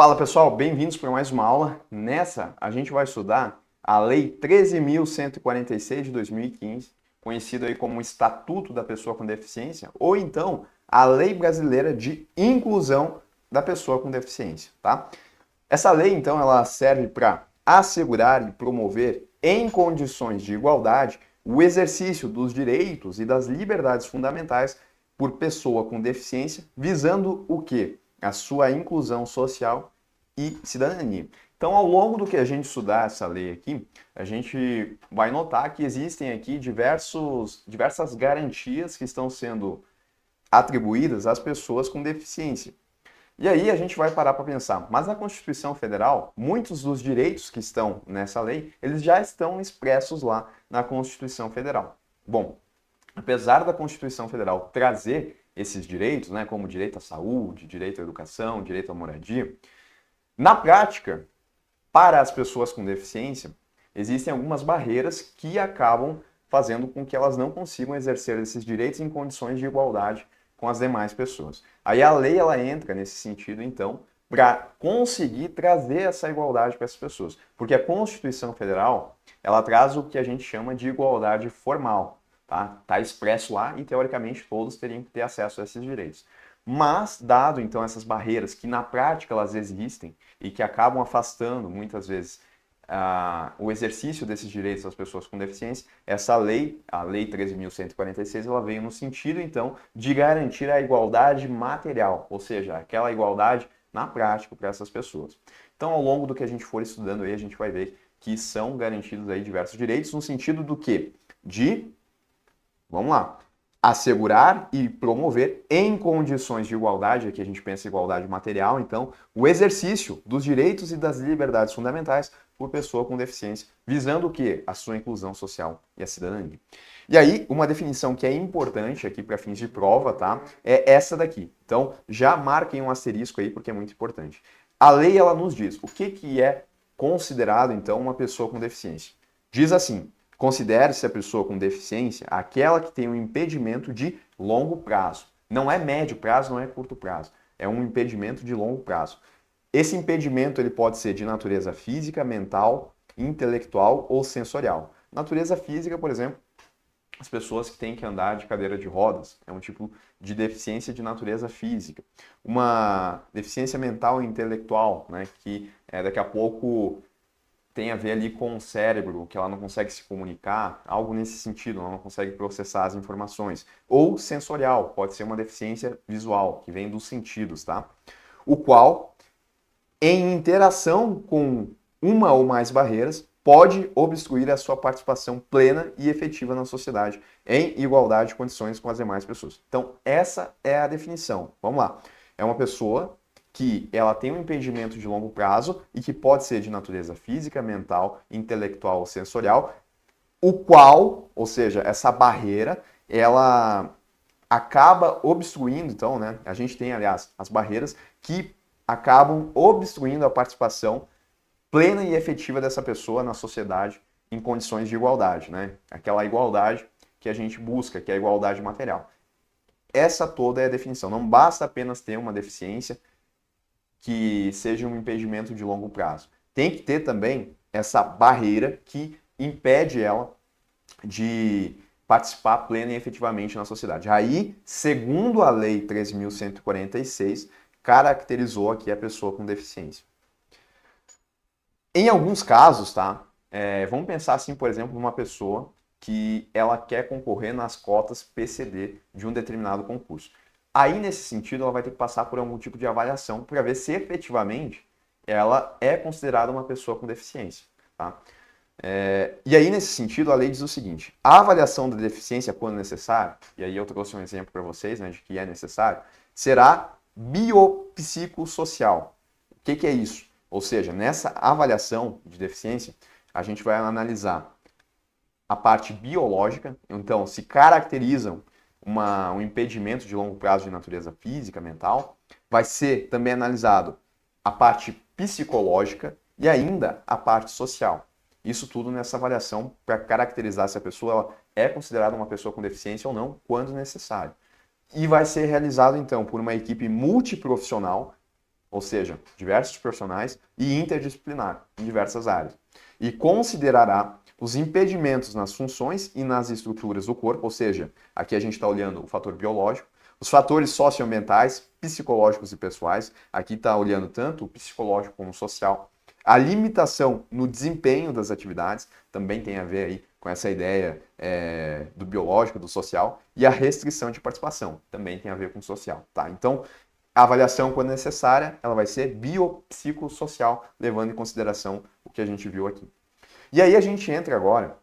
Fala pessoal, bem-vindos para mais uma aula. Nessa, a gente vai estudar a Lei 13.146 de 2015, conhecido aí como Estatuto da Pessoa com Deficiência, ou então a Lei Brasileira de Inclusão da Pessoa com Deficiência, tá? Essa lei, então, ela serve para assegurar e promover, em condições de igualdade, o exercício dos direitos e das liberdades fundamentais por pessoa com deficiência, visando o quê? A sua inclusão social e cidadania. Então, ao longo do que a gente estudar essa lei aqui, a gente vai notar que existem aqui diversas garantias que estão sendo atribuídas às pessoas com deficiência. E aí a gente vai parar para pensar, mas na Constituição Federal, muitos dos direitos que estão nessa lei, eles já estão expressos lá na Constituição Federal. Bom, apesar da Constituição Federal trazer esses direitos, né, como direito à saúde, direito à educação, direito à moradia, na prática, para as pessoas com deficiência, existem algumas barreiras que acabam fazendo com que elas não consigam exercer esses direitos em condições de igualdade com as demais pessoas. Aí a lei ela entra nesse sentido, então, para conseguir trazer essa igualdade para essas pessoas. Porque a Constituição Federal, ela traz o que a gente chama de igualdade formal, tá? Tá expresso lá e, teoricamente, todos teriam que ter acesso a esses direitos. Mas, dado, então, essas barreiras que na prática elas existem e que acabam afastando, muitas vezes, o exercício desses direitos das pessoas com deficiência, essa lei, a Lei 13.146, ela veio no sentido, então, de garantir a igualdade material, ou seja, aquela igualdade na prática para essas pessoas. Então, ao longo do que a gente for estudando aí, a gente vai ver que são garantidos aí diversos direitos, no sentido do quê? Vamos lá, assegurar e promover em condições de igualdade, aqui a gente pensa em igualdade material, então, o exercício dos direitos e das liberdades fundamentais por pessoa com deficiência, visando o quê? A sua inclusão social e a cidadania. E aí, uma definição que é importante aqui para fins de prova, tá? É essa daqui. Então, já marquem um asterisco aí porque é muito importante. A lei, ela nos diz o que é considerado, então, uma pessoa com deficiência. Diz assim: considere-se a pessoa com deficiência aquela que tem um impedimento de longo prazo. Não é médio prazo, não é curto prazo. É um impedimento de longo prazo. Esse impedimento ele pode ser de natureza física, mental, intelectual ou sensorial. Natureza física, por exemplo, as pessoas que têm que andar de cadeira de rodas, é um tipo de deficiência de natureza física. Uma deficiência mental e intelectual, né, que daqui a pouco tem a ver ali com o cérebro, que ela não consegue se comunicar, algo nesse sentido, ela não consegue processar as informações. Ou sensorial, pode ser uma deficiência visual, que vem dos sentidos, tá? O qual, em interação com uma ou mais barreiras, pode obstruir a sua participação plena e efetiva na sociedade, em igualdade de condições com as demais pessoas. Então, essa é a definição. Vamos lá. É uma pessoa que ela tem um impedimento de longo prazo e que pode ser de natureza física, mental, intelectual ou sensorial, o qual, ou seja, essa barreira, ela acaba obstruindo, então, né? A gente tem, aliás, as barreiras que acabam obstruindo a participação plena e efetiva dessa pessoa na sociedade em condições de igualdade, né? Aquela igualdade que a gente busca, que é a igualdade material. Essa toda é a definição. Não basta apenas ter uma deficiência que seja um impedimento de longo prazo. Tem que ter também essa barreira que impede ela de participar plena e efetivamente na sociedade. Aí, segundo a Lei 13.146, caracterizou aqui a pessoa com deficiência. Em alguns casos, tá? Vamos pensar assim, por exemplo, numa pessoa que ela quer concorrer nas cotas PCD de um determinado concurso. Aí, nesse sentido, ela vai ter que passar por algum tipo de avaliação para ver se efetivamente ela é considerada uma pessoa com deficiência, tá? E aí, nesse sentido, a lei diz o seguinte: a avaliação da deficiência, quando necessário, e aí eu trouxe um exemplo para vocês, né, de que é necessário, será biopsicossocial. O que é isso? Ou seja, nessa avaliação de deficiência, a gente vai analisar a parte biológica, então se caracterizam um impedimento de longo prazo de natureza física, mental, vai ser também analisado a parte psicológica e ainda a parte social. Isso tudo nessa avaliação para caracterizar se a pessoa ela é considerada uma pessoa com deficiência ou não, quando necessário. E vai ser realizado, então, por uma equipe multiprofissional ou seja, diversos profissionais e interdisciplinar em diversas áreas. E considerará os impedimentos nas funções e nas estruturas do corpo, ou seja, aqui a gente está olhando o fator biológico, os fatores socioambientais, psicológicos e pessoais, aqui está olhando tanto o psicológico como o social, a limitação no desempenho das atividades, também tem a ver aí com essa ideia do biológico, do social, e a restrição de participação, também tem a ver com o social, tá? Então, a avaliação, quando necessária, ela vai ser biopsicossocial, levando em consideração o que a gente viu aqui. E aí a gente entra agora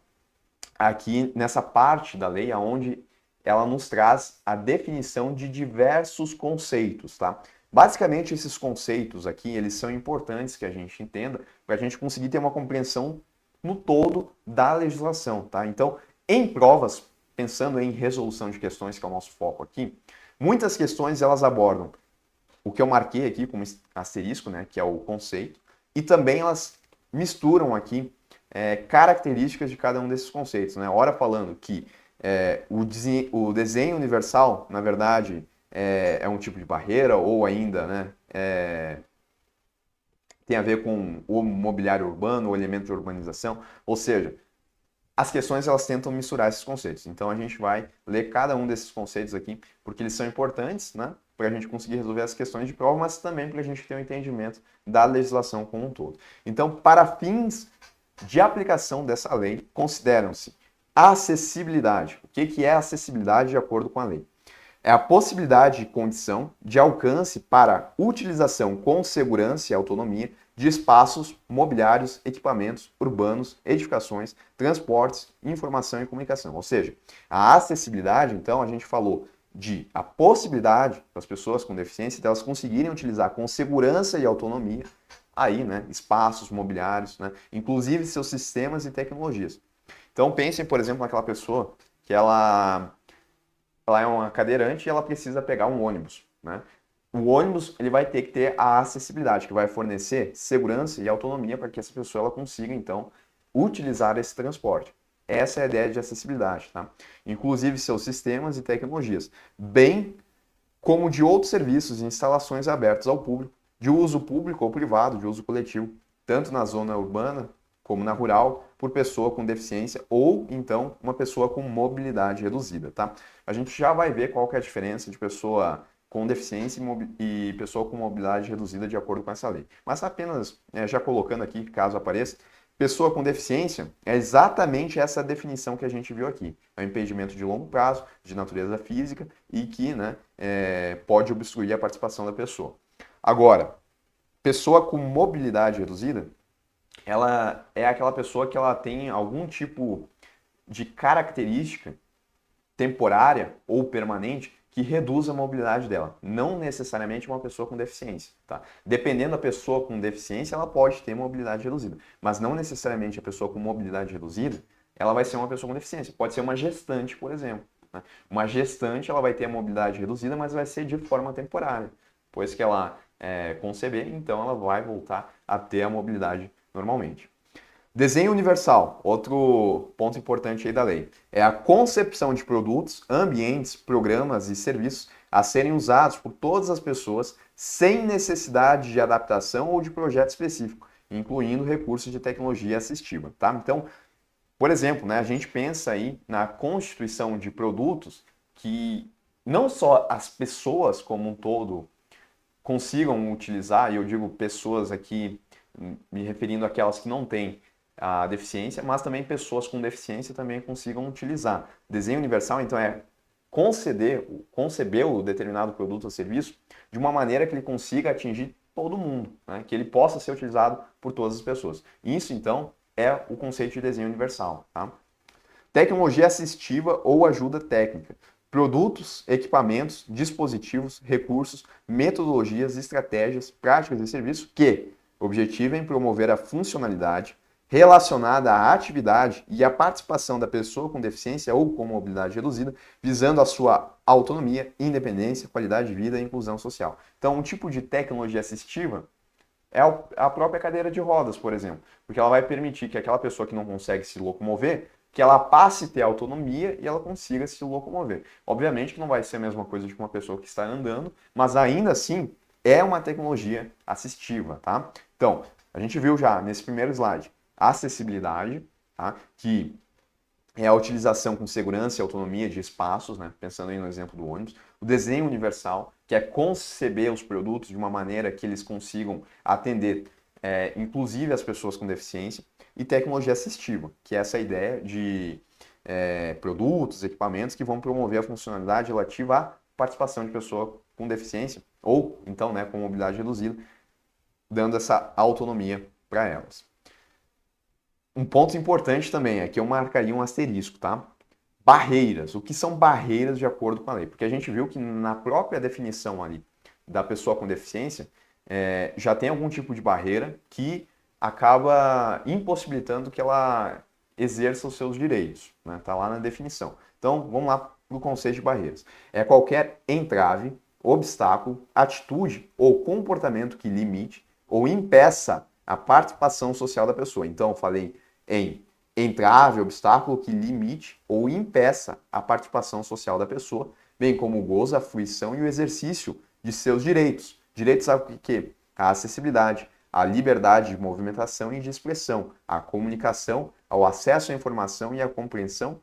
aqui nessa parte da lei onde ela nos traz a definição de diversos conceitos, tá? Basicamente, esses conceitos aqui, eles são importantes que a gente entenda para a gente conseguir ter uma compreensão no todo da legislação, tá? Então, em provas, pensando em resolução de questões, que é o nosso foco aqui, muitas questões elas abordam o que eu marquei aqui como asterisco, né, que é o conceito, e também elas misturam aqui características de cada um desses conceitos, né? Ora falando que o desenho universal, na verdade, é um tipo de barreira, ou ainda, né, tem a ver com o mobiliário urbano, o elemento de urbanização, ou seja, as questões elas tentam misturar esses conceitos. Então a gente vai ler cada um desses conceitos aqui, porque eles são importantes, né, para a gente conseguir resolver as questões de prova, mas também para a gente ter um entendimento da legislação como um todo. Então, para fins de aplicação dessa lei, consideram-se acessibilidade. O que é acessibilidade de acordo com a lei? É a possibilidade de condição de alcance para utilização com segurança e autonomia de espaços mobiliários, equipamentos urbanos, edificações, transportes, informação e comunicação. Ou seja, a acessibilidade, então, a gente falou de a possibilidade das pessoas com deficiência delas conseguirem utilizar com segurança e autonomia aí, né, espaços mobiliários, né, inclusive seus sistemas e tecnologias. Então pensem, por exemplo, naquela pessoa que ela é uma cadeirante e ela precisa pegar um ônibus, né? O ônibus ele vai ter que ter a acessibilidade, que vai fornecer segurança e autonomia para que essa pessoa ela consiga, então, utilizar esse transporte. Essa é a ideia de acessibilidade, tá? Inclusive seus sistemas e tecnologias, bem como de outros serviços e instalações abertas ao público, de uso público ou privado, de uso coletivo, tanto na zona urbana como na rural, por pessoa com deficiência ou, então, uma pessoa com mobilidade reduzida, tá? A gente já vai ver qual que é a diferença de pessoa com deficiência e pessoa com mobilidade reduzida de acordo com essa lei. Mas apenas, já colocando aqui, caso apareça, pessoa com deficiência é exatamente essa definição que a gente viu aqui. É um impedimento de longo prazo, de natureza física e que, né, pode obstruir a participação da pessoa. Agora, pessoa com mobilidade reduzida, ela é aquela pessoa que ela tem algum tipo de característica temporária ou permanente que reduz a mobilidade dela. Não necessariamente uma pessoa com deficiência, tá? Dependendo da pessoa com deficiência, ela pode ter mobilidade reduzida, mas não necessariamente a pessoa com mobilidade reduzida, ela vai ser uma pessoa com deficiência. Pode ser uma gestante, por exemplo, né? Uma gestante, ela vai ter a mobilidade reduzida, mas vai ser de forma temporária. Depois que ela conceber, então ela vai voltar a ter a mobilidade normalmente. Desenho universal, outro ponto importante aí da lei, é a concepção de produtos, ambientes, programas e serviços a serem usados por todas as pessoas sem necessidade de adaptação ou de projeto específico, incluindo recursos de tecnologia assistiva, tá? Então, por exemplo, né, a gente pensa aí na constituição de produtos que não só as pessoas como um todo consigam utilizar, e eu digo pessoas aqui me referindo àquelas que não têm a deficiência, mas também pessoas com deficiência também consigam utilizar. Desenho universal, então, é conceber o determinado produto ou serviço de uma maneira que ele consiga atingir todo mundo, né? Que ele possa ser utilizado por todas as pessoas. Isso, então, é o conceito de desenho universal, tá? Tecnologia assistiva ou ajuda técnica. Produtos, equipamentos, dispositivos, recursos, metodologias, estratégias, práticas e serviços que objetivem promover a funcionalidade relacionada à atividade e à participação da pessoa com deficiência ou com mobilidade reduzida, visando a sua autonomia, independência, qualidade de vida e inclusão social. Então, um tipo de tecnologia assistiva é a própria cadeira de rodas, por exemplo, porque ela vai permitir que aquela pessoa que não consegue se locomover, que ela passe a ter autonomia e ela consiga se locomover. Obviamente que não vai ser a mesma coisa de uma pessoa que está andando, mas ainda assim é uma tecnologia assistiva, tá? Então, a gente viu já nesse primeiro slide a acessibilidade, tá? Que é a utilização com segurança e autonomia de espaços, né? Pensando aí no exemplo do ônibus. O desenho universal, que é conceber os produtos de uma maneira que eles consigam atender, inclusive as pessoas com deficiência. E tecnologia assistiva, que é essa ideia de produtos, equipamentos que vão promover a funcionalidade relativa à participação de pessoa com deficiência, ou então, né, com mobilidade reduzida, dando essa autonomia para elas. Um ponto importante também é que eu marcaria um asterisco, tá? Barreiras. O que são barreiras de acordo com a lei? Porque a gente viu que na própria definição ali da pessoa com deficiência, já tem algum tipo de barreira que acaba impossibilitando que ela exerça os seus direitos, né? Tá lá na definição. Então, vamos lá para o conceito de barreiras. É qualquer entrave, obstáculo, atitude ou comportamento que limite ou impeça a participação social da pessoa. Então, eu falei em entrave, obstáculo que limite ou impeça a participação social da pessoa, bem como o gozo, a fruição e o exercício de seus direitos. Direitos a quê? A acessibilidade, a liberdade de movimentação e de expressão, a comunicação, ao acesso à informação e à compreensão,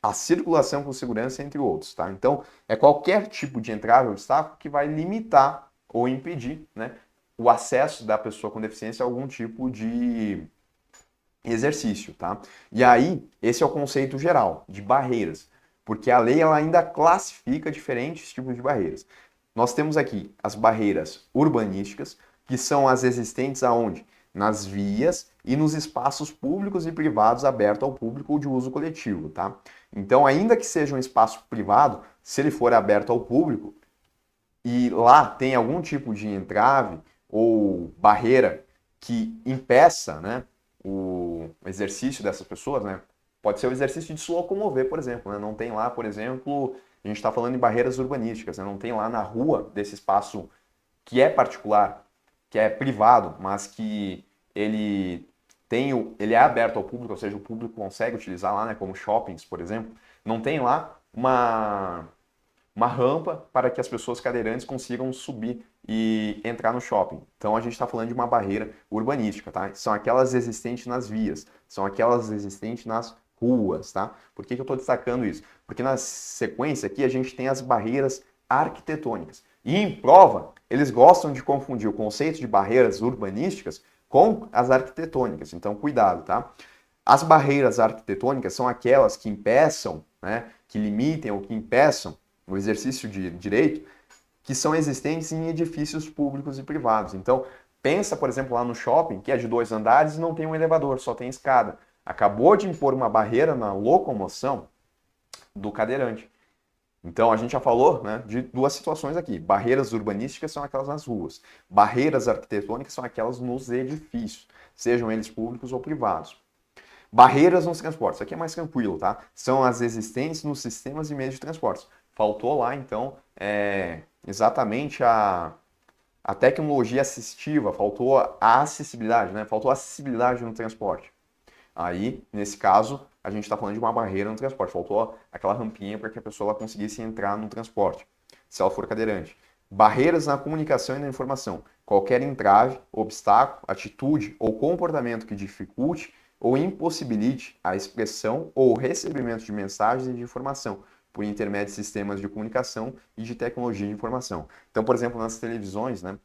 a circulação com segurança, entre outros, tá? Então, é qualquer tipo de entrave ou obstáculo que vai limitar ou impedir, né, o acesso da pessoa com deficiência a algum tipo de exercício, tá? E aí, esse é o conceito geral de barreiras, porque a lei ela ainda classifica diferentes tipos de barreiras. Nós temos aqui as barreiras urbanísticas, que são as existentes aonde? Nas vias e nos espaços públicos e privados abertos ao público ou de uso coletivo, tá? Então, ainda que seja um espaço privado, se ele for aberto ao público e lá tem algum tipo de entrave ou barreira que impeça, né, o exercício dessas pessoas, né? Pode ser o exercício de se locomover, por exemplo, né? Não tem lá, por exemplo, a gente está falando em barreiras urbanísticas, né? Não tem lá na rua desse espaço que é particular, que é privado, mas que ele ele é aberto ao público, ou seja, o público consegue utilizar lá, né? Como shoppings, por exemplo. Não tem lá uma rampa para que as pessoas cadeirantes consigam subir e entrar no shopping. Então a gente está falando de uma barreira urbanística, tá? São aquelas existentes nas vias, são aquelas existentes nas ruas, tá? Por que eu estou destacando isso? Porque na sequência aqui a gente tem as barreiras arquitetônicas. E em prova, eles gostam de confundir o conceito de barreiras urbanísticas com as arquitetônicas. Então cuidado, tá? As barreiras arquitetônicas são aquelas que impeçam, né, que limitem ou que impeçam o exercício de direito, que são existentes em edifícios públicos e privados. Então, pensa, por exemplo, lá no shopping, que é de 2 andares e não tem um elevador, só tem escada. Acabou de impor uma barreira na locomoção do cadeirante. Então, a gente já falou, né, de duas situações aqui. Barreiras urbanísticas são aquelas nas ruas. Barreiras arquitetônicas são aquelas nos edifícios, sejam eles públicos ou privados. Barreiras nos transportes, isso aqui é mais tranquilo, tá? São as existentes nos sistemas e meios de transportes. Faltou lá, então, exatamente a tecnologia assistiva, faltou a acessibilidade, né? Faltou a acessibilidade no transporte. Aí, nesse caso, a gente está falando de uma barreira no transporte. Faltou aquela rampinha para que a pessoa conseguisse entrar no transporte, se ela for cadeirante. Barreiras na comunicação e na informação. Qualquer entrave, obstáculo, atitude ou comportamento que dificulte ou impossibilite a expressão ou o recebimento de mensagens e de informação por intermédio de sistemas de comunicação e de tecnologia de informação. Então, por exemplo, nas televisões, né,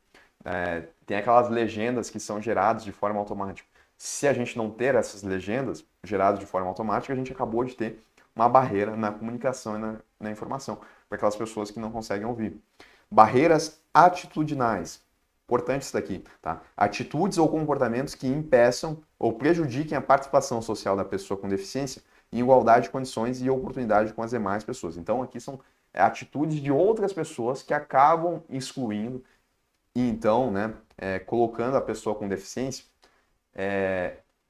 tem aquelas legendas que são geradas de forma automática. Se a gente não ter essas legendas geradas de forma automática, a gente acabou de ter uma barreira na comunicação e na informação para aquelas pessoas que não conseguem ouvir. Barreiras atitudinais. Importante isso daqui, tá? Atitudes ou comportamentos que impeçam ou prejudiquem a participação social da pessoa com deficiência em igualdade de condições e oportunidade com as demais pessoas. Então, aqui são atitudes de outras pessoas que acabam excluindo e, então, né, colocando a pessoa com deficiência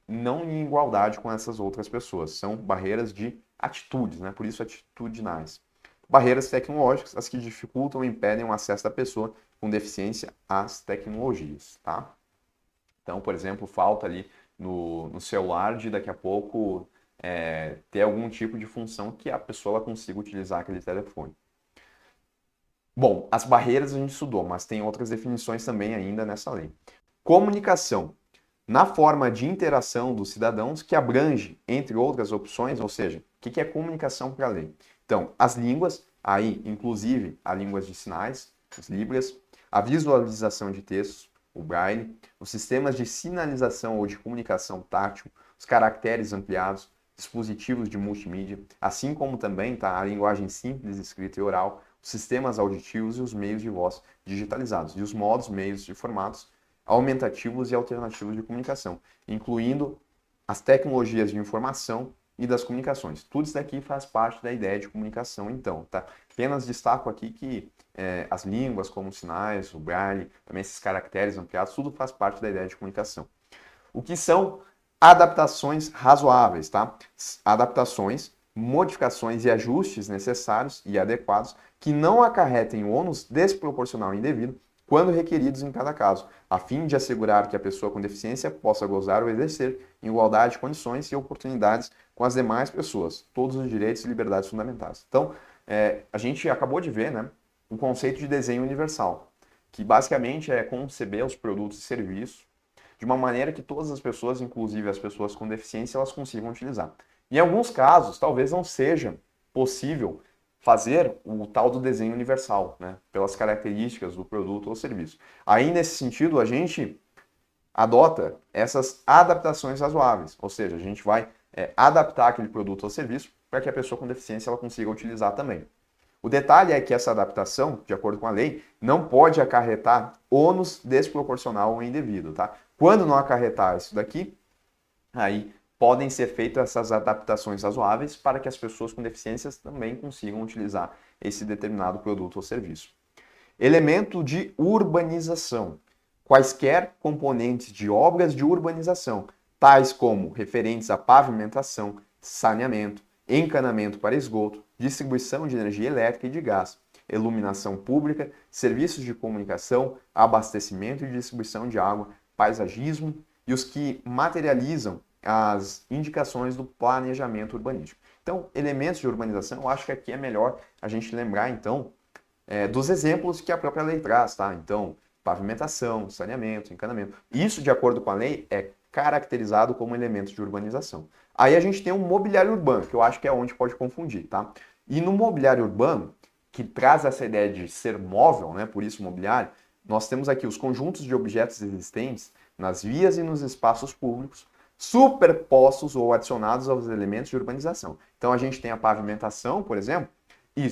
não em igualdade com essas outras pessoas. São barreiras de atitudes, né? Por isso atitudinais. Barreiras tecnológicas, as que dificultam ou impedem o acesso da pessoa com deficiência às tecnologias, tá? Então, por exemplo, falta ali no celular de daqui a pouco ter algum tipo de função que a pessoa consiga utilizar aquele telefone. Bom, as barreiras a gente estudou, mas tem outras definições também ainda nessa lei. Comunicação, na forma de interação dos cidadãos, que abrange, entre outras opções, ou seja, o que é comunicação para a lei? Então, as línguas, aí, inclusive, as línguas de sinais, as libras, a visualização de textos, o braille, os sistemas de sinalização ou de comunicação tátil, os caracteres ampliados, dispositivos de multimídia, assim como também a linguagem simples, escrita e oral, os sistemas auditivos e os meios de voz digitalizados, e os modos, meios e formatos aumentativos e alternativos de comunicação, incluindo as tecnologias de informação e das comunicações. Tudo isso daqui faz parte da ideia de comunicação, então, tá? Apenas destaco aqui que as línguas, como sinais, o braille, também esses caracteres ampliados, tudo faz parte da ideia de comunicação. O que são adaptações razoáveis, tá? Adaptações, modificações e ajustes necessários e adequados que não acarretem ônus desproporcional e indevido quando requeridos em cada caso, a fim de assegurar que a pessoa com deficiência possa gozar ou exercer em igualdade de condições e oportunidades com as demais pessoas, todos os direitos e liberdades fundamentais. Então, a gente acabou de ver, né, o conceito de desenho universal, que basicamente é conceber os produtos e serviços de uma maneira que todas as pessoas, inclusive as pessoas com deficiência, elas consigam utilizar. Em alguns casos, talvez não seja possível fazer o tal do desenho universal, né, pelas características do produto ou serviço. Aí, nesse sentido, a gente adota essas adaptações razoáveis, ou seja, a gente vai adaptar aquele produto ou serviço para que a pessoa com deficiência ela consiga utilizar também. O detalhe é que essa adaptação, de acordo com a lei, não pode acarretar ônus desproporcional ou indevido, tá? Quando não acarretar isso daqui, aí podem ser feitas essas adaptações razoáveis para que as pessoas com deficiências também consigam utilizar esse determinado produto ou serviço. Elemento de urbanização. Quaisquer componentes de obras de urbanização, tais como referentes à pavimentação, saneamento, encanamento para esgoto, distribuição de energia elétrica e de gás, iluminação pública, serviços de comunicação, abastecimento e distribuição de água, paisagismo e os que materializam as indicações do planejamento urbanístico. Então, elementos de urbanização, eu acho que aqui é melhor a gente lembrar, então, dos exemplos que a própria lei traz, tá? Então, pavimentação, saneamento, encanamento. Isso, de acordo com a lei, é caracterizado como elemento de urbanização. Aí a gente tem um mobiliário urbano, que eu acho que é onde pode confundir, tá? E no mobiliário urbano, que traz essa ideia de ser móvel, né? Por isso mobiliário, nós temos aqui os conjuntos de objetos existentes nas vias e nos espaços públicos, superpostos ou adicionados aos elementos de urbanização. Então a gente tem a pavimentação, por exemplo, e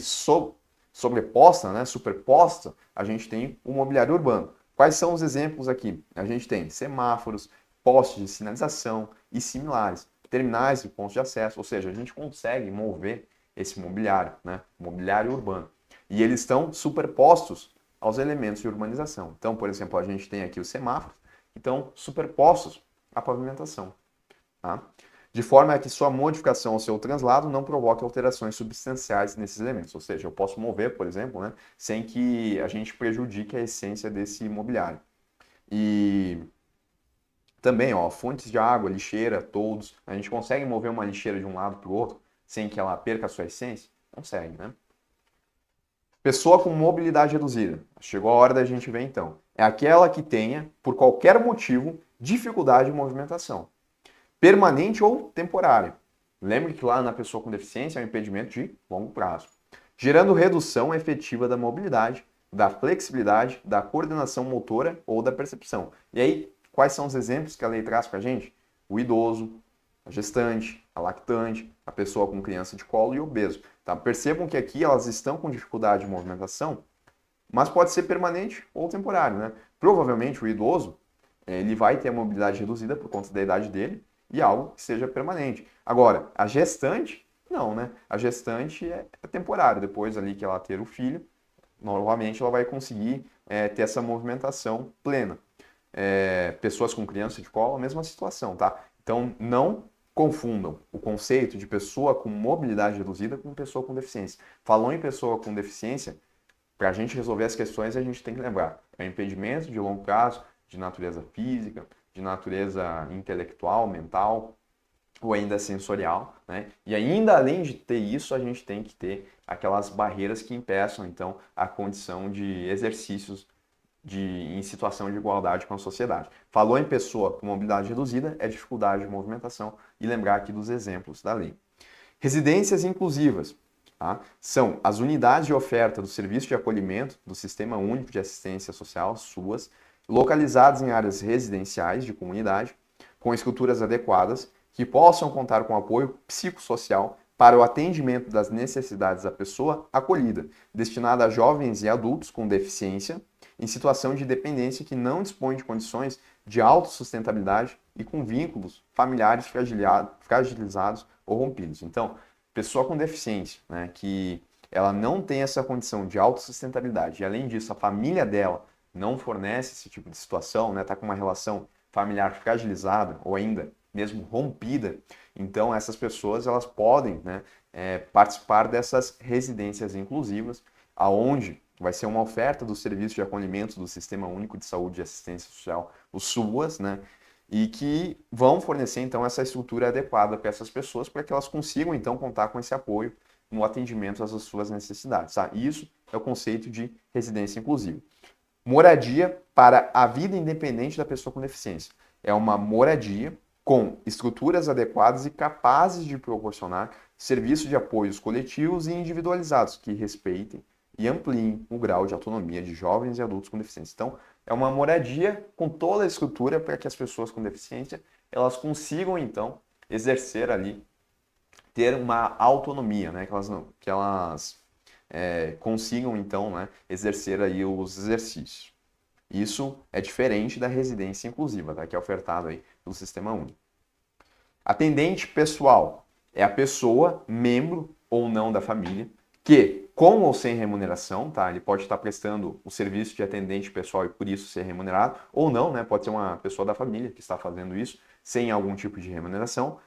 sobreposta, né, superposta, a gente tem o mobiliário urbano. Quais são os exemplos aqui? A gente tem semáforos, postes de sinalização e similares, terminais e pontos de acesso, ou seja, a gente consegue mover esse mobiliário, né, mobiliário urbano. E eles estão superpostos aos elementos de urbanização. Então, por exemplo, a gente tem aqui os semáforos, que estão superpostos à pavimentação. Tá? De forma que sua modificação ou seu translado não provoque alterações substanciais nesses elementos. Ou seja, eu posso mover, por exemplo, né, sem que a gente prejudique a essência desse imobiliário. E também, ó, fontes de água, lixeira, toldos. A gente consegue mover uma lixeira de um lado para o outro sem que ela perca a sua essência? Consegue, né? Pessoa com mobilidade reduzida. Chegou a hora da gente ver então. É aquela que tenha, por qualquer motivo, dificuldade de movimentação. Permanente ou temporário. Lembre que lá na pessoa com deficiência é um impedimento de longo prazo. Gerando redução efetiva da mobilidade, da flexibilidade, da coordenação motora ou da percepção. E aí, quais são os exemplos que a lei traz para a gente? O idoso, a gestante, a lactante, a pessoa com criança de colo e obeso. Tá? Percebam que aqui elas estão com dificuldade de movimentação, mas pode ser permanente ou temporário. Né? Provavelmente o idoso ele vai ter a mobilidade reduzida por conta da idade dele, e algo que seja permanente. Agora, a gestante, não, né? A gestante é temporária. Depois ali que ela ter o filho, novamente ela vai conseguir ter essa movimentação plena. Pessoas com criança de colo, a mesma situação, tá? Então, não confundam o conceito de pessoa com mobilidade reduzida com pessoa com deficiência. Falou em pessoa com deficiência, para a gente resolver as questões, a gente tem que lembrar. É um impedimento de longo prazo, de natureza física, de natureza intelectual, mental, ou ainda sensorial, né? E ainda além de ter isso, a gente tem que ter aquelas barreiras que impeçam, então, a condição de exercícios em situação de igualdade com a sociedade. Falou em pessoa com mobilidade reduzida, é dificuldade de movimentação, e lembrar aqui dos exemplos da lei. Residências inclusivas, tá? São as unidades de oferta do Serviço de Acolhimento do Sistema Único de Assistência Social, SUAS, localizadas em áreas residenciais de comunidade, com estruturas adequadas, que possam contar com apoio psicossocial para o atendimento das necessidades da pessoa acolhida, destinada a jovens e adultos com deficiência, em situação de dependência que não dispõe de condições de autossustentabilidade e com vínculos familiares fragilizados ou rompidos. Então, pessoa com deficiência, né, que ela não tem essa condição de autossustentabilidade, e além disso, a família dela não fornece esse tipo de situação, né, tá com uma relação familiar fragilizada ou ainda mesmo rompida, então essas pessoas elas podem, né, participar dessas residências inclusivas, aonde vai ser uma oferta do Serviço de Acolhimento do Sistema Único de Saúde e Assistência Social, o SUAS, né, e que vão fornecer então essa estrutura adequada para essas pessoas para que elas consigam então contar com esse apoio no atendimento às suas necessidades. Tá? Isso é o conceito de residência inclusiva. Moradia para a vida independente da pessoa com deficiência. É uma moradia com estruturas adequadas e capazes de proporcionar serviços de apoios coletivos e individualizados que respeitem e ampliem o grau de autonomia de jovens e adultos com deficiência. Então, é uma moradia com toda a estrutura para que as pessoas com deficiência elas consigam então exercer ali, ter uma autonomia, né? Que elas consigam então, né, exercer aí os exercícios. Isso é diferente da residência inclusiva, tá? Que é ofertado aí pelo Sistema Único. Atendente pessoal é a pessoa, membro ou não da família, que, com ou sem remuneração, tá? Ele pode estar prestando o serviço de atendente pessoal e por isso ser remunerado, ou não, né? Pode ser uma pessoa da família que está fazendo isso sem algum tipo de remuneração,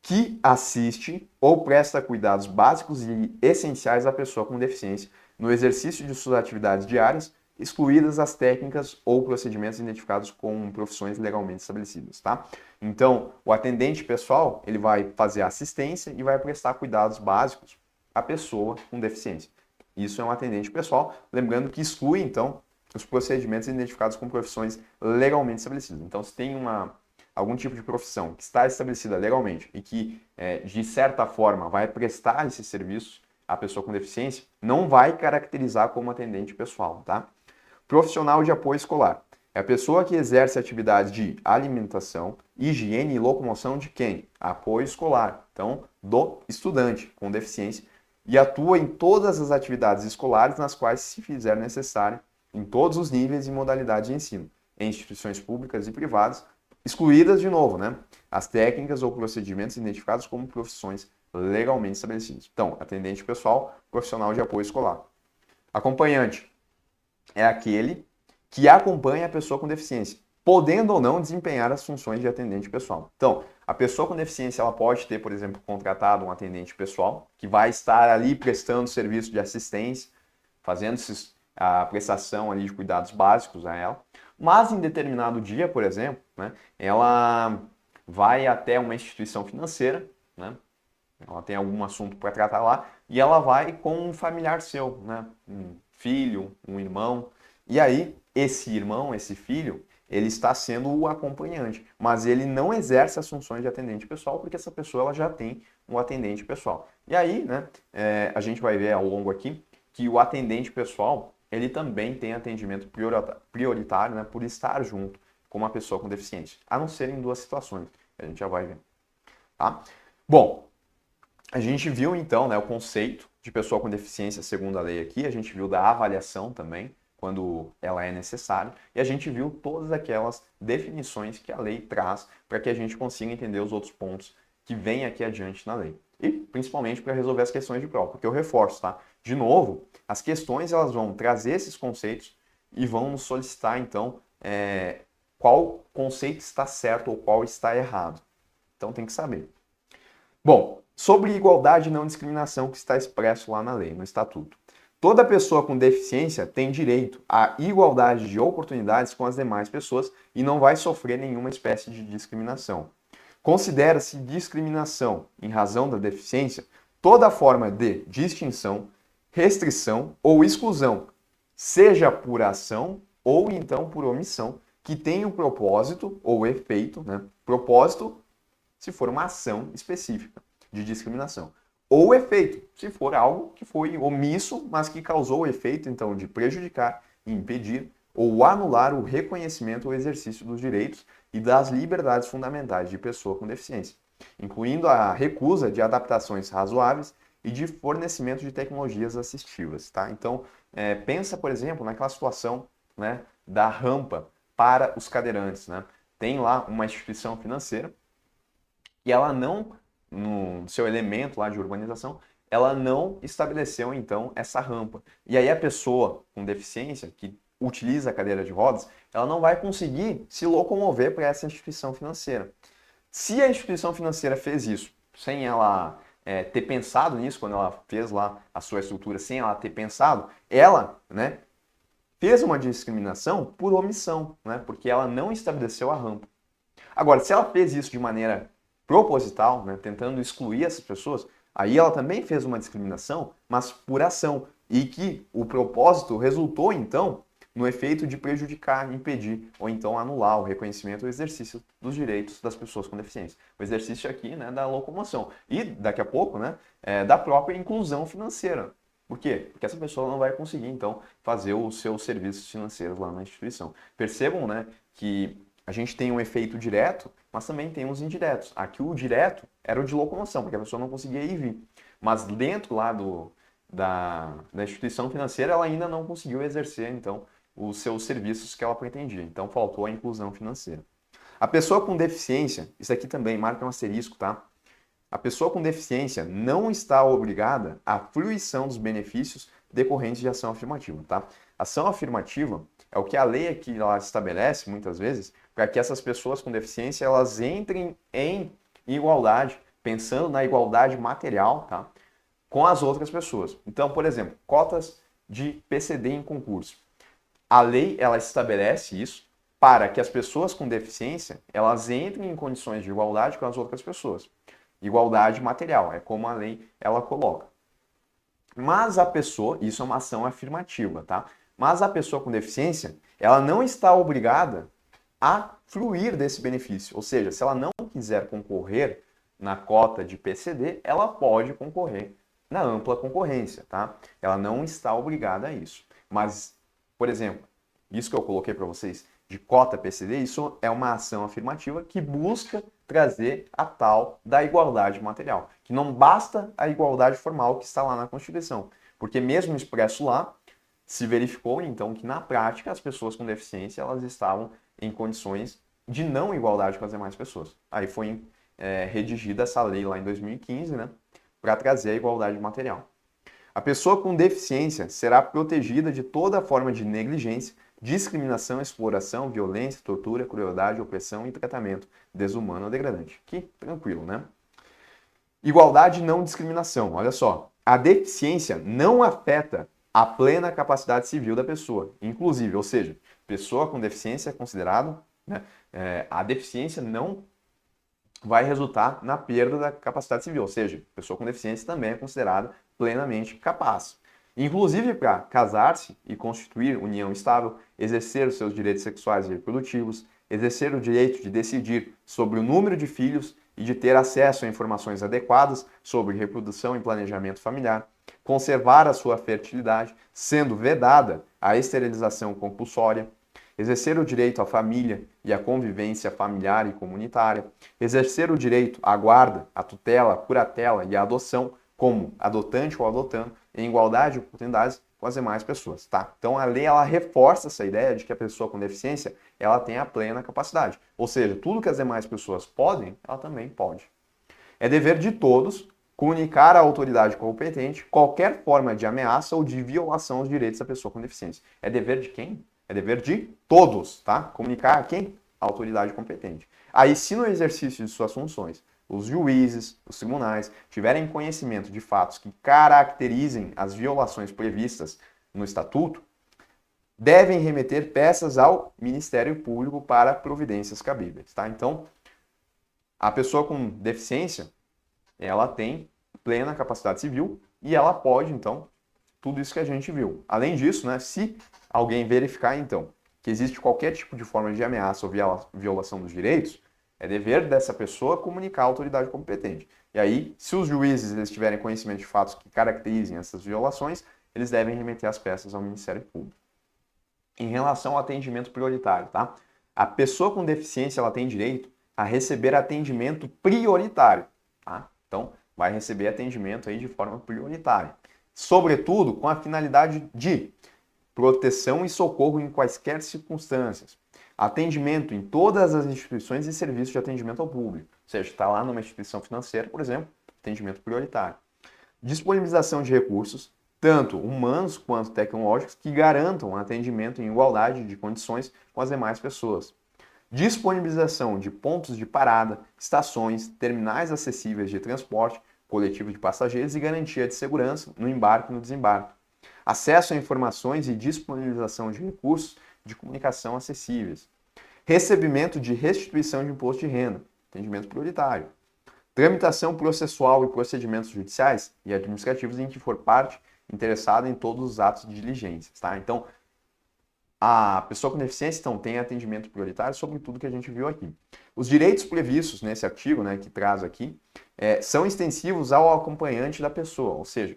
que assiste ou presta cuidados básicos e essenciais à pessoa com deficiência no exercício de suas atividades diárias, excluídas as técnicas ou procedimentos identificados com profissões legalmente estabelecidas, tá? Então, o atendente pessoal, ele vai fazer assistência e vai prestar cuidados básicos à pessoa com deficiência. Isso é um atendente pessoal, lembrando que exclui, então, os procedimentos identificados com profissões legalmente estabelecidas. Então, se tem algum tipo de profissão que está estabelecida legalmente e que, de certa forma, vai prestar esse serviço à pessoa com deficiência, não vai caracterizar como atendente pessoal, tá? Profissional de apoio escolar. É a pessoa que exerce atividades de alimentação, higiene e locomoção de quem? Apoio escolar. Então, do estudante com deficiência e atua em todas as atividades escolares nas quais se fizer necessário, em todos os níveis e modalidades de ensino, em instituições públicas e privadas, excluídas de novo, né? As técnicas ou procedimentos identificados como profissões legalmente estabelecidos. Então, atendente pessoal, profissional de apoio escolar. Acompanhante é aquele que acompanha a pessoa com deficiência, podendo ou não desempenhar as funções de atendente pessoal. Então, a pessoa com deficiência ela pode ter, por exemplo, contratado um atendente pessoal que vai estar ali prestando serviço de assistência, fazendo a prestação ali de cuidados básicos a ela. Mas em determinado dia, por exemplo, né, ela vai até uma instituição financeira, né, ela tem algum assunto para tratar lá, e ela vai com um familiar seu, né, um filho, um irmão, e aí esse irmão, esse filho, ele está sendo o acompanhante, mas ele não exerce as funções de atendente pessoal porque essa pessoa ela já tem um atendente pessoal. E aí, né, a gente vai ver ao longo aqui que o atendente pessoal, ele também tem atendimento prioritário, né, por estar junto com uma pessoa com deficiência, a não ser em duas situações, a gente já vai ver. Tá? Bom, a gente viu então, né, o conceito de pessoa com deficiência segundo a lei aqui, a gente viu da avaliação também, quando ela é necessária, e a gente viu todas aquelas definições que a lei traz para que a gente consiga entender os outros pontos que vêm aqui adiante na lei. E principalmente para resolver as questões de prova, porque eu reforço, tá? De novo, as questões elas vão trazer esses conceitos e vão nos solicitar então qual conceito está certo ou qual está errado. Então tem que saber. Bom, sobre igualdade e não discriminação que está expresso lá na lei, no estatuto. Toda pessoa com deficiência tem direito à igualdade de oportunidades com as demais pessoas e não vai sofrer nenhuma espécie de discriminação. Considera-se discriminação em razão da deficiência toda forma de distinção, restrição ou exclusão, seja por ação ou então por omissão, que tenha o propósito ou efeito, né? Propósito, se for uma ação específica de discriminação. Ou efeito, se for algo que foi omisso, mas que causou o efeito, então, de prejudicar, impedir ou anular o reconhecimento ou exercício dos direitos e das liberdades fundamentais de pessoa com deficiência, incluindo a recusa de adaptações razoáveis e de fornecimento de tecnologias assistivas. Tá? Então, pensa, por exemplo, naquela situação, né, da rampa para os cadeirantes. Né? Tem lá uma instituição financeira e ela não, no seu elemento lá de urbanização, ela não estabeleceu, então, essa rampa. E aí a pessoa com deficiência, que utiliza a cadeira de rodas, ela não vai conseguir se locomover para essa instituição financeira. Se a instituição financeira fez isso sem ela ter pensado nisso, quando ela fez lá a sua estrutura, sem ela ter pensado, ela, né, fez uma discriminação por omissão, né, porque ela não estabeleceu a rampa. Agora, se ela fez isso de maneira proposital, né, tentando excluir essas pessoas, aí ela também fez uma discriminação, mas por ação, e que o propósito resultou, então, no efeito de prejudicar, impedir ou então anular o reconhecimento ou exercício dos direitos das pessoas com deficiência. O exercício aqui, né, da locomoção e daqui a pouco, né, da própria inclusão financeira. Por quê? Porque essa pessoa não vai conseguir, então, fazer os seus serviços financeiros lá na instituição. Percebam, né, que a gente tem um efeito direto, mas também tem os indiretos. Aqui o direto era o de locomoção, porque a pessoa não conseguia ir e vir. Mas dentro lá da instituição financeira, ela ainda não conseguiu exercer, então, os seus serviços que ela pretendia. Então, faltou a inclusão financeira. A pessoa com deficiência, isso aqui também marca um asterisco, tá? A pessoa com deficiência não está obrigada à fruição dos benefícios decorrentes de ação afirmativa, tá? Ação afirmativa é o que a lei aqui ela estabelece, muitas vezes, para que essas pessoas com deficiência elas entrem em igualdade, pensando na igualdade material, tá? Com as outras pessoas. Então, por exemplo, cotas de PCD em concurso. A lei ela estabelece isso para que as pessoas com deficiência elas entrem em condições de igualdade com as outras pessoas. Igualdade material, é como a lei ela coloca. Mas a pessoa, isso é uma ação afirmativa, tá? Mas a pessoa com deficiência, ela não está obrigada a fruir desse benefício. Ou seja, se ela não quiser concorrer na cota de PCD, ela pode concorrer na ampla concorrência, tá? Ela não está obrigada a isso. Mas, por exemplo, isso que eu coloquei para vocês de cota PCD, isso é uma ação afirmativa que busca trazer a tal da igualdade material. Que não basta a igualdade formal que está lá na Constituição. Porque mesmo expresso lá, se verificou então que na prática as pessoas com deficiência elas estavam em condições de não igualdade com as demais pessoas. Aí foi redigida essa lei lá em 2015, né, para trazer a igualdade material. A pessoa com deficiência será protegida de toda forma de negligência, discriminação, exploração, violência, tortura, crueldade, opressão e tratamento desumano ou degradante. Que tranquilo, né? Igualdade e não discriminação. Olha só, a deficiência não afeta a plena capacidade civil da pessoa, inclusive, ou seja, pessoa com deficiência é considerado, né, a deficiência não vai resultar na perda da capacidade civil, ou seja, pessoa com deficiência também é considerada plenamente capaz. Inclusive para casar-se e constituir união estável, exercer os seus direitos sexuais e reprodutivos, exercer o direito de decidir sobre o número de filhos e de ter acesso a informações adequadas sobre reprodução e planejamento familiar, conservar a sua fertilidade, sendo vedada a esterilização compulsória, exercer o direito à família e à convivência familiar e comunitária, exercer o direito à guarda, à tutela, à curatela e à adoção, como adotante ou adotando, em igualdade de oportunidades com as demais pessoas, tá? Então a lei ela reforça essa ideia de que a pessoa com deficiência ela tem a plena capacidade, ou seja, tudo que as demais pessoas podem, ela também pode. É dever de todos comunicar à autoridade competente qualquer forma de ameaça ou de violação aos direitos da pessoa com deficiência. É dever de quem? É dever de todos, tá? Comunicar a quem? A autoridade competente. Aí, se no exercício de suas funções, os juízes, os tribunais, tiverem conhecimento de fatos que caracterizem as violações previstas no Estatuto, devem remeter peças ao Ministério Público para providências cabíveis, tá? Então, A pessoa com deficiência, ela tem plena capacidade civil e ela pode, então, tudo isso que a gente viu. Além disso, né, se alguém verificar, então, que existe qualquer tipo de forma de ameaça ou violação dos direitos, é dever dessa pessoa comunicar à autoridade competente. E aí, se os juízes eles tiverem conhecimento de fatos que caracterizem essas violações, eles devem remeter as peças ao Ministério Público. Em relação ao atendimento prioritário, tá? A pessoa com deficiência ela tem direito a receber atendimento prioritário, tá? Então, vai receber atendimento aí de forma prioritária. Sobretudo com a finalidade de proteção e socorro em quaisquer circunstâncias. Atendimento em todas as instituições e serviços de atendimento ao público. Ou seja, está lá numa instituição financeira, por exemplo, atendimento prioritário. Disponibilização de recursos, tanto humanos quanto tecnológicos, que garantam atendimento em igualdade de condições com as demais pessoas. Disponibilização de pontos de parada, estações, terminais acessíveis de transporte coletivo de passageiros e garantia de segurança no embarque e no desembarque. Acesso a informações e disponibilização de recursos de comunicação acessíveis. Recebimento de restituição de imposto de renda, atendimento prioritário. Tramitação processual e procedimentos judiciais e administrativos em que for parte interessada em todos os atos de diligência, tá? Então, a pessoa com deficiência então, tem atendimento prioritário sobre tudo que a gente viu aqui. Os direitos previstos nesse artigo, né, que traz aqui, são extensivos ao acompanhante da pessoa, ou seja,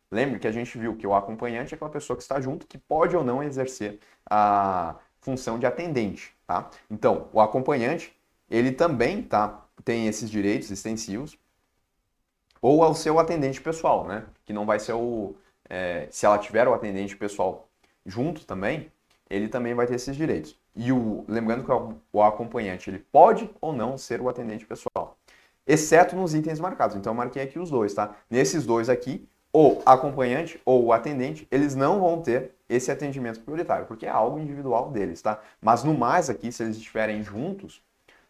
lembre que a gente viu que o acompanhante é aquela pessoa que está junto, que pode ou não exercer a função de atendente, tá? Então, o acompanhante, ele também, tá, tem esses direitos extensivos, ou ao seu atendente pessoal, né? Que não vai ser se ela tiver o atendente pessoal junto também, ele também vai ter esses direitos. E lembrando que o acompanhante, ele pode ou não ser o atendente pessoal, exceto nos itens marcados. Então, eu marquei aqui os dois, tá? Nesses dois aqui, o acompanhante ou o atendente, eles não vão ter esse atendimento prioritário, porque é algo individual deles, tá? Mas no mais aqui, se eles estiverem juntos,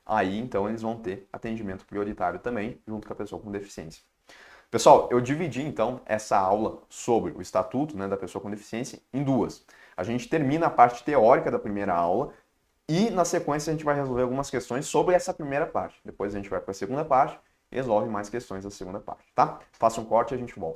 aí então eles vão ter atendimento prioritário também, junto com a pessoa com deficiência. Pessoal, eu dividi então essa aula sobre o Estatuto, né, da pessoa com deficiência em duas. A gente termina a parte teórica da primeira aula e na sequência a gente vai resolver algumas questões sobre essa primeira parte. Depois a gente vai para a segunda parte e resolve mais questões da segunda parte, tá? Faça um corte e a gente volta.